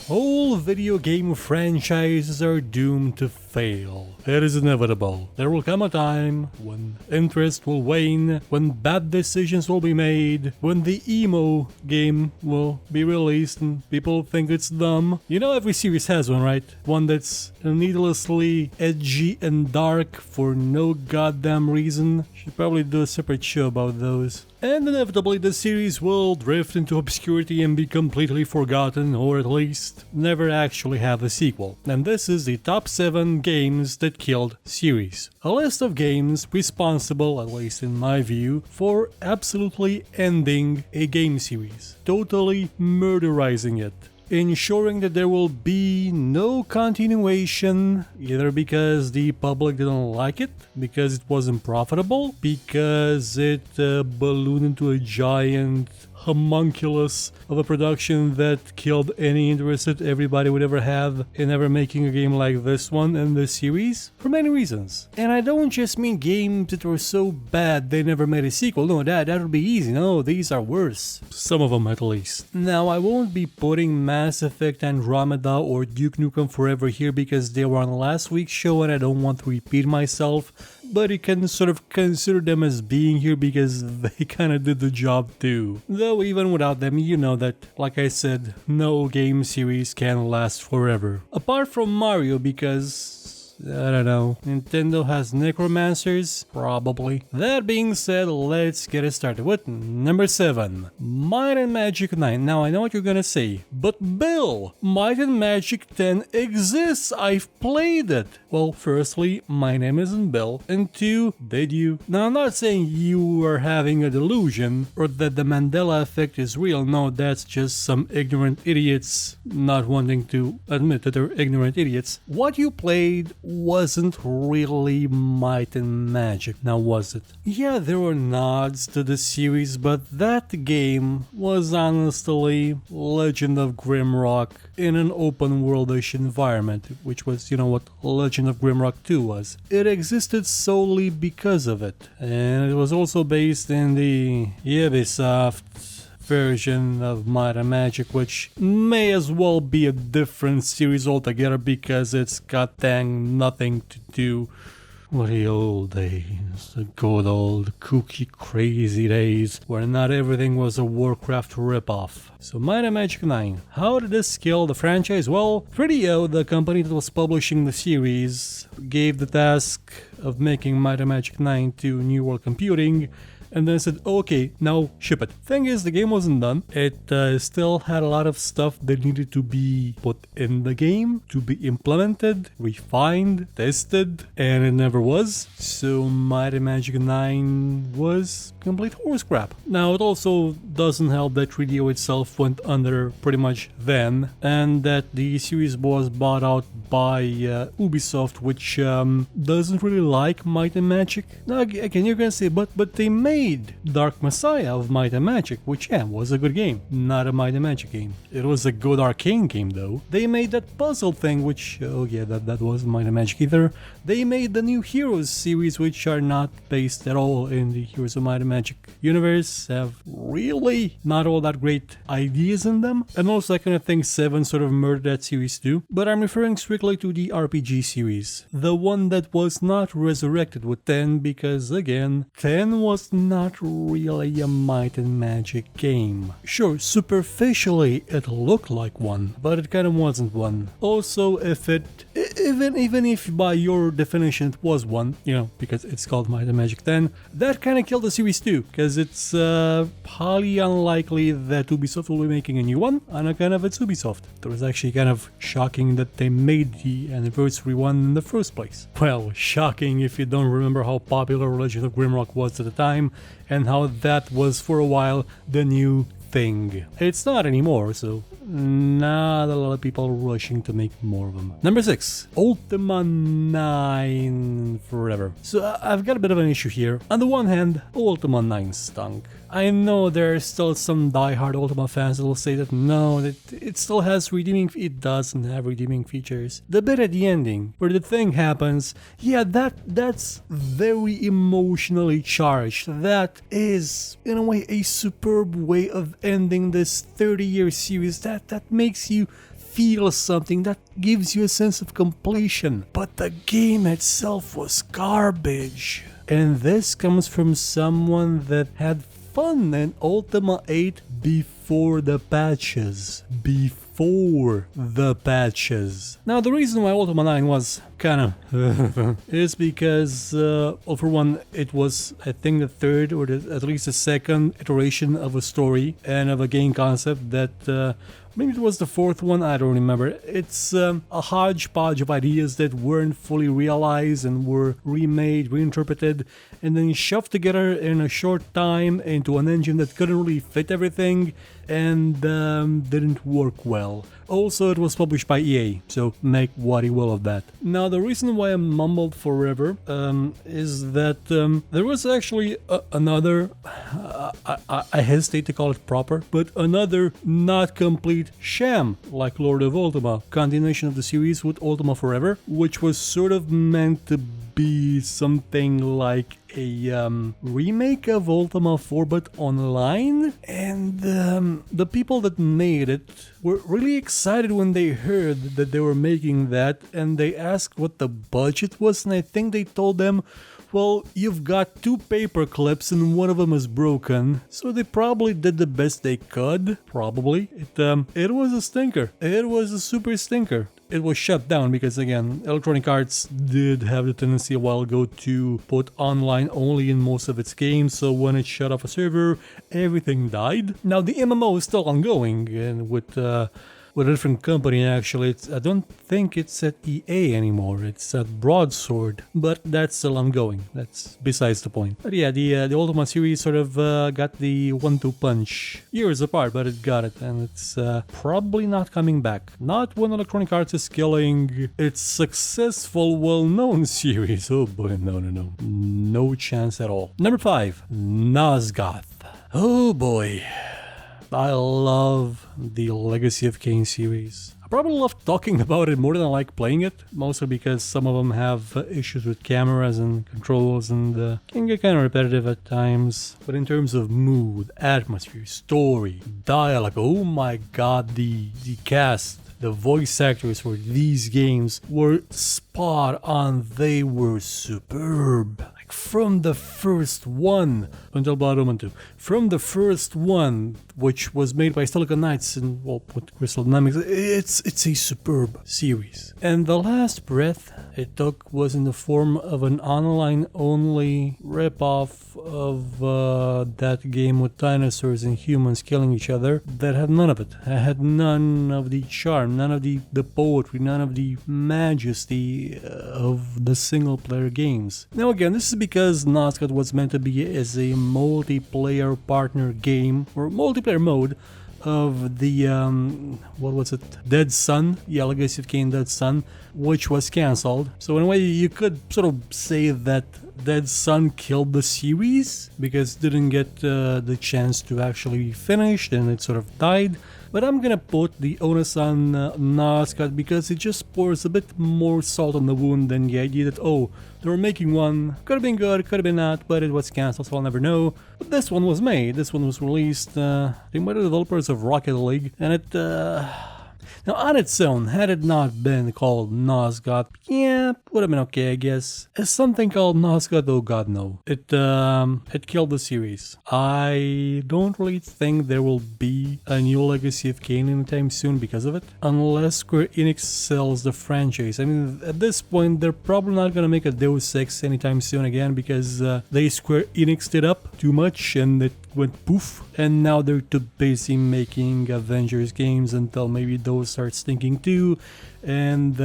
All video game franchises are doomed to fail. It is inevitable. There will come a time when interest will wane, when bad decisions will be made, when the emo game will be released and people think it's dumb. You know, every series has one, right? One that's needlessly edgy and dark for no goddamn reason. Should probably do a separate show about those. And inevitably the series will drift into obscurity and be completely forgotten, or at least never actually have a sequel. And this is the top 7 games that killed series. A list of games responsible, at least in my view, for absolutely ending a game series. Totally murderizing it. Ensuring that there will be no continuation, either because the public didn't like it, because it wasn't profitable, because it ballooned into a giant homunculus of a production that killed any interest that everybody would ever have in ever making a game like this one in this series, for many reasons. And I don't just mean games that were so bad they never made a sequel. No, that would be easy. No, these are worse. Some of them at least. Now, I won't be putting Mass Effect Andromeda or Duke Nukem Forever here because they were on last week's show and I don't want to repeat myself, but you can sort of consider them as being here because they kind of did the job too. Though even without them, you know that, like I said, no game series can last forever. Apart from Mario, because I don't know, Nintendo has necromancers? Probably. That being said, let's get it started with number 7, Might and Magic 9. Now I know what you're gonna say, but Bill, Might and Magic 10 exists, I've played it. Well, firstly, my name isn't Bill, and 2, did you? Now I'm not saying you are having a delusion, or that the Mandela effect is real, no, that's just some ignorant idiots not wanting to admit that they're ignorant idiots. What you played wasn't really Might and Magic, now was it? Yeah, there were nods to the series, but that game was honestly Legend of Grimrock in an open world-ish environment, which was, you know, what Legend of Grimrock 2 was. It existed solely because of it, and it was also based in the Ubisoft version of Might and Magic, which may as well be a different series altogether because it's got dang nothing to do with the old days, the good old kooky crazy days where not everything was a Warcraft ripoff. So Might and Magic 9. How did this kill the franchise? Well, 3DO, the company that was publishing the series, gave the task of making Might and Magic 9 to New World Computing, and then said, okay, now ship it. Thing is, the game wasn't done. It still had a lot of stuff that needed to be put in the game, to be implemented, refined, tested, and it never was. So Might and Magic 9 was complete horse crap. Now, it also doesn't help that 3DO itself went under pretty much then, and that the series was bought out by Ubisoft, which doesn't really like Might and Magic. Now, again, you're gonna say, but they made Dark Messiah of Might and Magic, which, yeah, was a good game. Not a Might and Magic game. It was a good arcane game, though. They made that puzzle thing, which, oh yeah, that wasn't Might and Magic either. They made the new Heroes series, which are not based at all in the Heroes of Might and Magic universe, have really not all that great ideas in them. And also, I kind of think 7 sort of murdered that series too. But I'm referring strictly to the RPG series. The one that was not resurrected with 10, because again, 10 was not really a Might and Magic game. Sure, superficially it looked like one, but it kind of wasn't one. Also, even if by your definition it was one, you know, because it's called Might and Magic 10, that kind of killed the series too, because it's highly unlikely that Ubisoft will be making a new one on account of its Ubisoft. It was actually kind of shocking that they made the anniversary one in the first place. Well, shocking if you don't remember how popular Legend of Grimrock was at the time, and how that was for a while the new thing. It's not anymore, so not a lot of people rushing to make more of them. Number 6, Ultima 9 Forever. So I've got a bit of an issue here. On the one hand, Ultima 9 stunk. I know there are still some die-hard Ultima fans that will say that no, that it still has redeeming. It doesn't have redeeming features. The bit at the ending where the thing happens, yeah, that's very emotionally charged. That is, in a way, a superb way of ending this 30-year series. That makes you feel something, that gives you a sense of completion. But the game itself was garbage. And this comes from someone that had fun in Ultima 8 before the patches. Now, the reason why Ultima 9 was kind of is because, well, for one, it was, I think, the third or at least the second iteration of a story and of a game concept that maybe it was the fourth one, I don't remember. It's a hodgepodge of ideas that weren't fully realized and were remade, reinterpreted, and then shoved together in a short time into an engine that couldn't really fit everything and didn't work well. Also, it was published by EA, so make what you will of that. Now, the reason why I mumbled forever is that there was actually another, I hesitate to call it proper, but another not complete sham, like Lord of Ultima, continuation of the series with Ultima Forever, which was sort of meant to be something like a remake of Ultima 4 but online, and the people that made it were really excited when they heard that they were making that, and they asked what the budget was, and I think they told them, well, you've got 2 paper clips and one of them is broken. So they probably did the best they could. Probably. It was a stinker. It was a super stinker. It was shut down because, again, Electronic Arts did have the tendency a while ago to put online only in most of its games, so when it shut off a server, everything died. Now, the MMO is still ongoing, and with a different company, actually. I don't think it's at EA anymore, it's at Broadsword, but that's still ongoing. That's besides the point. But yeah, the Ultima series sort of got the 1-2 punch years apart, but it got it, and it's probably not coming back. Not when Electronic Arts is killing its successful, well-known series. Oh boy, no. No chance at all. Number 5, Nosgoth. Oh boy. I love the Legacy of Kain series. I probably love talking about it more than I like playing it, mostly because some of them have issues with cameras and controls and can get kind of repetitive at times. But in terms of mood, atmosphere, story, dialogue, oh my god, the cast, the voice actors for these games were spot on. They were superb. From the first one until Blood Omen 2, from the first one, which was made by Silicon Knights and, well, with Crystal Dynamics, it's a superb series. And the last breath it took was in the form of an online-only ripoff of that game with dinosaurs and humans killing each other that had none of it. It had none of the charm, none of the poetry, none of the majesty of the single-player games. Now again, this is because Nosgoth was meant to be as a multiplayer partner game, or multiplayer mode, of the, what was it? Dead Sun? Yeah, Legacy of Kain Dead Sun, which was cancelled. So in a way, you could sort of say that Dead Sun killed the series, because it didn't get the chance to actually be finished, and it sort of died. But I'm gonna put the onus on Nosgoth because it just pours a bit more salt on the wound than the idea that, oh, they were making one, could have been good, could have been not, but it was cancelled, so I'll never know. But this one was made, this one was released by the developers of Rocket League, and it, now on its own, had it not been called Nosgoth, yeah, would have been okay, I guess. As something called Nosgoth, oh god no. It killed the series. I don't really think there will be a new Legacy of Kain anytime soon because of it, unless Square Enix sells the franchise. I mean, at this point, they're probably not gonna make a Deus Ex anytime soon again, because they Square Enixed it up too much and it went poof, and now they're too busy making Avengers games until maybe those start stinking too, and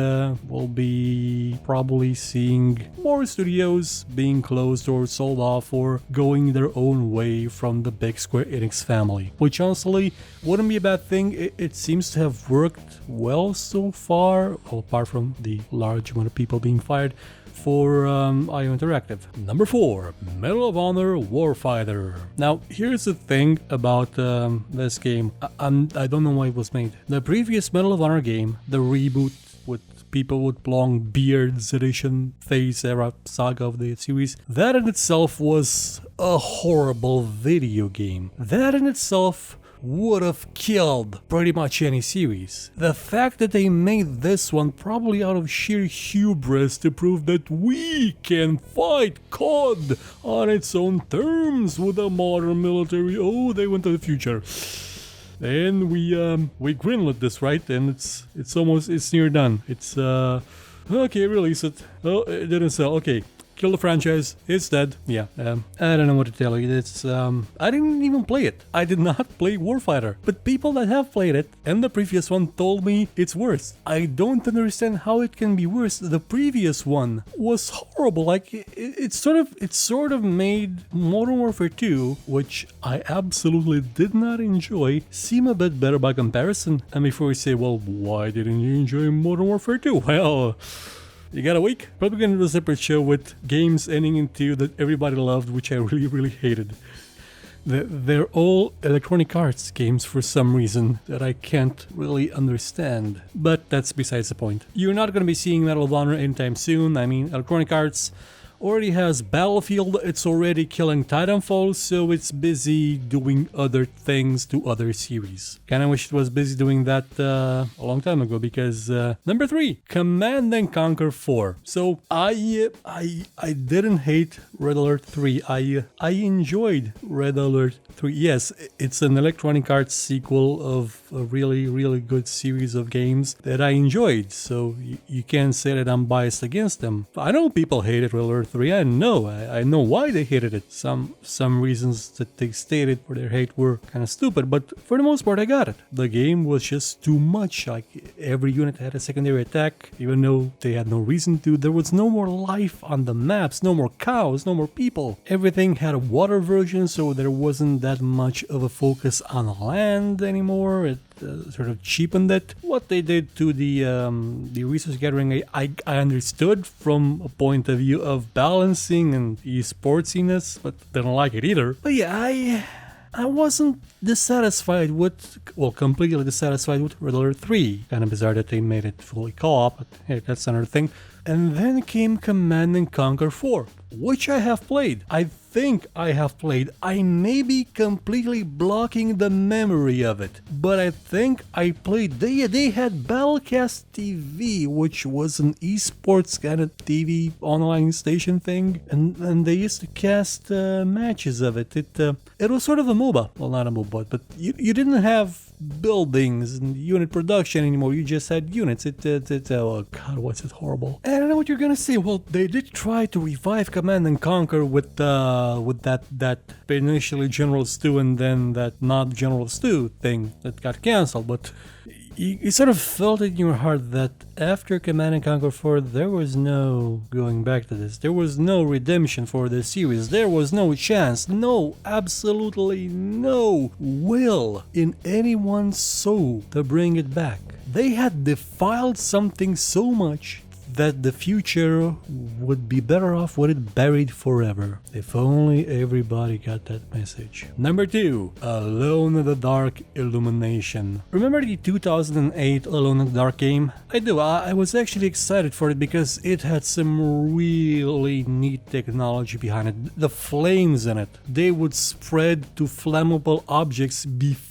we'll be probably seeing more studios being closed or sold off or going their own way from the big Square Enix family, which honestly wouldn't be a bad thing. It seems to have worked well so far, well, apart from the large amount of people being fired, for IO Interactive. Number 4, Medal of Honor Warfighter. Now, here's the thing about this game. I don't know why it was made. The previous Medal of Honor game, the reboot with people with long beards edition phase era saga of the series, that in itself was a horrible video game. That in itself would have killed pretty much any series. The fact that they made this one probably out of sheer hubris to prove that we can fight COD on its own terms with a modern military. Oh, they went to the future. And we greenlit this, right? And it's near done. It's okay, release it. Oh, it didn't sell. Okay. Kill the franchise. It's dead. Yeah. I don't know what to tell you. It's I didn't even play it. I did not play Warfighter. But people that have played it and the previous one told me it's worse. I don't understand how it can be worse. The previous one was horrible. Like it sort of made Modern Warfare 2, which I absolutely did not enjoy, seem a bit better by comparison. And before we say, well, why didn't you enjoy Modern Warfare 2? Well, you got a week? Probably gonna do a separate show with games ending in 2 that everybody loved, which I really, really hated. They're all Electronic Arts games for some reason that I can't really understand. But that's besides the point. You're not gonna be seeing Medal of Honor anytime soon. I mean, Electronic Arts already has Battlefield, it's already killing Titanfall, so it's busy doing other things to other series. Kinda wish it was busy doing that a long time ago, because number 3, Command & Conquer 4. So I didn't hate Red Alert 3. I enjoyed Red Alert 3. Yes, it's an Electronic Arts sequel of a really, really good series of games that I enjoyed, so you can't say that I'm biased against them. I know people hated Red Alert 3. I know why they hated it. Some reasons that they stated for their hate were kind of stupid, but for the most part I got it. The game was just too much. Like every unit had a secondary attack, even though they had no reason to. There was no more life on the maps, no more cows, no more people. Everything had a water version, so there wasn't that much of a focus on land anymore. It sort of cheapened it. What they did to the resource gathering, I understood from a point of view of balancing and esportsiness, but didn't like it either. But yeah, I wasn't dissatisfied with, well, completely dissatisfied with Red Alert 3. Kind of bizarre that they made it fully co-op, but hey, that's another thing. And then came Command & Conquer 4, which I have played. I think I have played. I may be completely blocking the memory of it, but I think I played. They had Battlecast TV, which was an esports kind of TV online station thing, and they used to cast matches of it. It was sort of a MOBA. Well, not a MOBA, but you didn't have buildings and unit production anymore. You just had units. Oh god, what's it horrible? And I don't know what you're gonna say. Well, they did try to revive Command & Conquer with that initially General Stew and then that not General Stew thing that got cancelled, but you sort of felt it in your heart that after Command & Conquer 4 there was no going back to this. There was no redemption for this series. There was no chance, no, absolutely no will in anyone's soul to bring it back. They had defiled something so much that the future would be better off with it buried forever. If only everybody got that message. Number 2, Alone in the Dark Illumination. Remember the 2008 Alone in the Dark game? I do. I was actually excited for it because it had some really neat technology behind it. The flames in it, they would spread to flammable objects before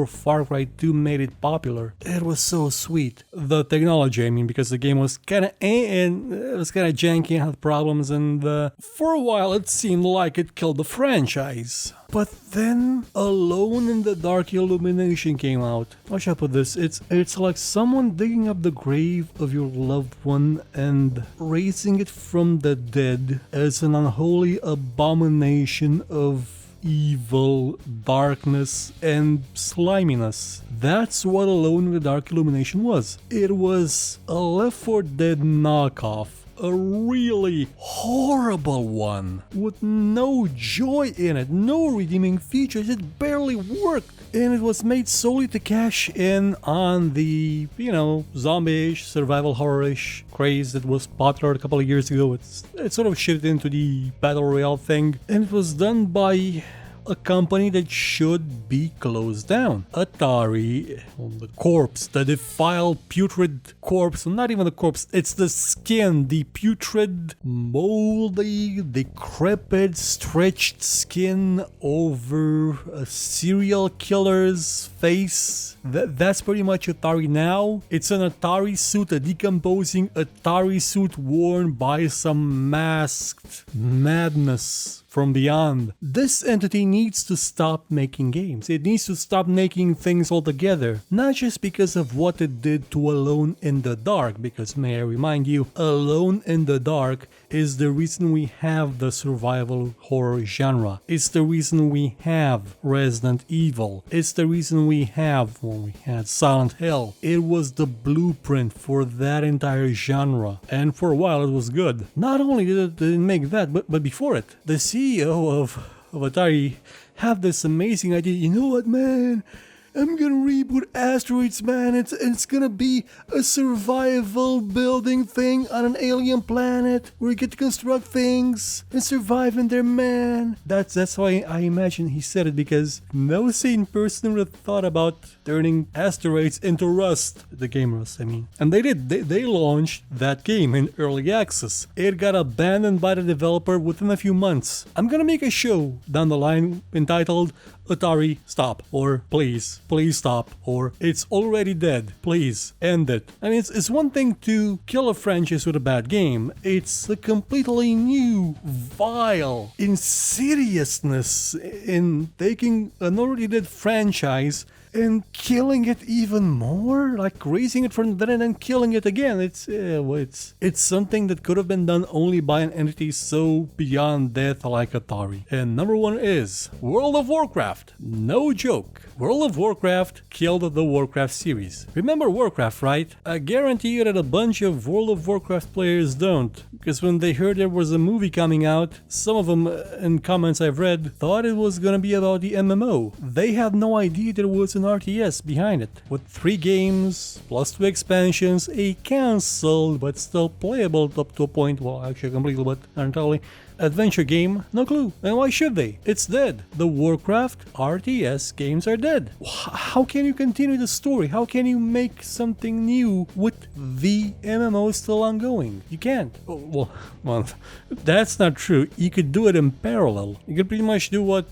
Far Cry 2 made it popular. It was so sweet. The technology, I mean, because the game was kind of janky and had problems, and for a while it seemed like it killed the franchise. But then Alone in the Dark Illumination came out. How should I put this? It's like someone digging up the grave of your loved one and raising it from the dead as an unholy abomination of evil, darkness, and sliminess. That's what Alone in the Dark Illumination was. It was a Left 4 Dead knockoff. A really horrible one, with no joy in it, no redeeming features. It barely worked, and it was made solely to cash in on the, zombie-ish, survival horror-ish craze that was popular a couple of years ago. It sort of shifted into the battle royale thing, and it was done by a company that should be closed down. Atari, the corpse, the defiled, putrid corpse, not even the corpse, it's the skin, the putrid, moldy, decrepit, stretched skin over a serial killer's face. That's pretty much Atari now. It's an Atari suit, a decomposing Atari suit worn by some masked madness from beyond. This entity needs to stop making games. It needs to stop making things altogether. Not just because of what it did to Alone in the Dark, because may I remind you, Alone in the Dark is the reason we have the survival horror genre. It's the reason we have Resident Evil. It's the reason we have, well, we had Silent Hill. It was the blueprint for that entire genre. And for a while it was good. Not only did it make that, but before it, the CEO of Atari had this amazing idea. You know what, man? I'm gonna reboot Asteroids, man. It's gonna be a survival building thing on an alien planet where you get to construct things and survive in there, man. That's why I imagine he said it, because no sane person would have thought about turning Asteroids into Rust. The game Rust, I mean. And they did. They launched that game in early access. It got abandoned by the developer within a few months. I'm gonna make a show down the line entitled Atari, stop, or please stop, or it's already dead, please end it. I mean, it's one thing to kill a franchise with a bad game. It's a completely new, vile insidiousness in taking an already dead franchise and killing it even more, like raising it from the dead and then killing it again. It's something that could have been done only by an entity so beyond death like Atari. And number one is World of Warcraft. No joke. World of Warcraft killed the Warcraft series. Remember Warcraft, right? I guarantee you that a bunch of World of Warcraft players don't, because when they heard there was a movie coming out, some of them, in comments I've read, thought it was gonna be about the MMO. They had no idea there was an RTS behind it, with 3 games, plus 2 expansions, a cancelled but still playable up to a point, well actually completely but not entirely, adventure game, no clue. And why should they? It's dead. The Warcraft RTS games are dead. How can you continue the story? How can you make something new with the MMO still ongoing? You can't. Well, that's not true. You could do it in parallel. You could pretty much do what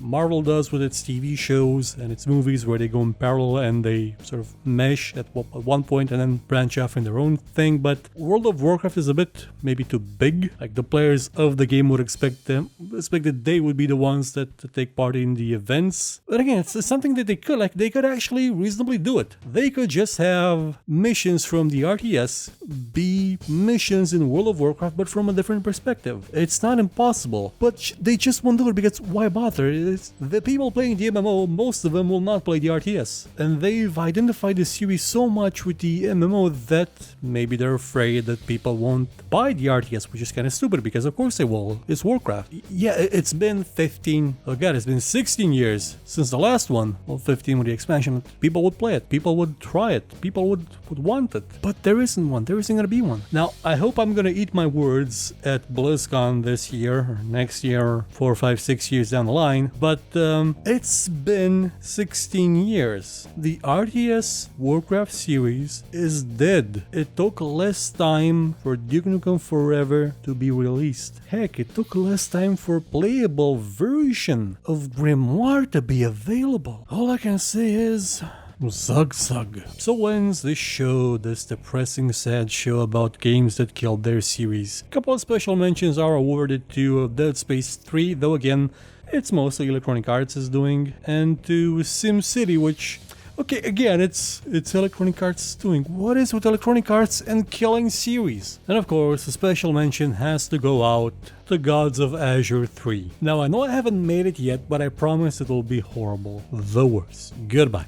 Marvel does with its TV shows and its movies, where they go in parallel and they sort of mesh at one point and then branch off in their own thing. But World of Warcraft is a bit maybe too big. Like, the players of the game would expect that they would be the ones that take part in the events. But again, it's something that they could actually reasonably do it. They could just have missions from the RTS be missions in World of Warcraft, but from a different perspective. It's not impossible, but they just won't do it, because why bother? The people playing the MMO, most of them will not play the RTS, and they've identified the series so much with the MMO that maybe they're afraid that people won't buy the RTS, which is kind of stupid, because of course they will. It's Warcraft. Yeah, it's been 16 years since the last one. Well, 15 with the expansion. People would play it. People would try it. People would want it. But there isn't one. There isn't going to be one. Now, I hope I'm going to eat my words at BlizzCon this year, or next year, 4, 5, 6 years down the line. But it's been 16 years. The RTS Warcraft series is dead. It took less time for Duke Nukem Forever to be released. Heck, it took less time for a playable version of Grimoire to be available. All I can say is, Zug. So ends this show, this depressing, sad show about games that killed their series. A couple of special mentions are awarded to Dead Space 3, though again, it's mostly Electronic Arts is doing, and to SimCity, which, okay, again, it's Electronic Arts doing. What is with Electronic Arts and killing series? And of course, a special mention has to go out to Gods of Azure 3. Now, I know I haven't made it yet, but I promise it will be horrible. The worst. Goodbye.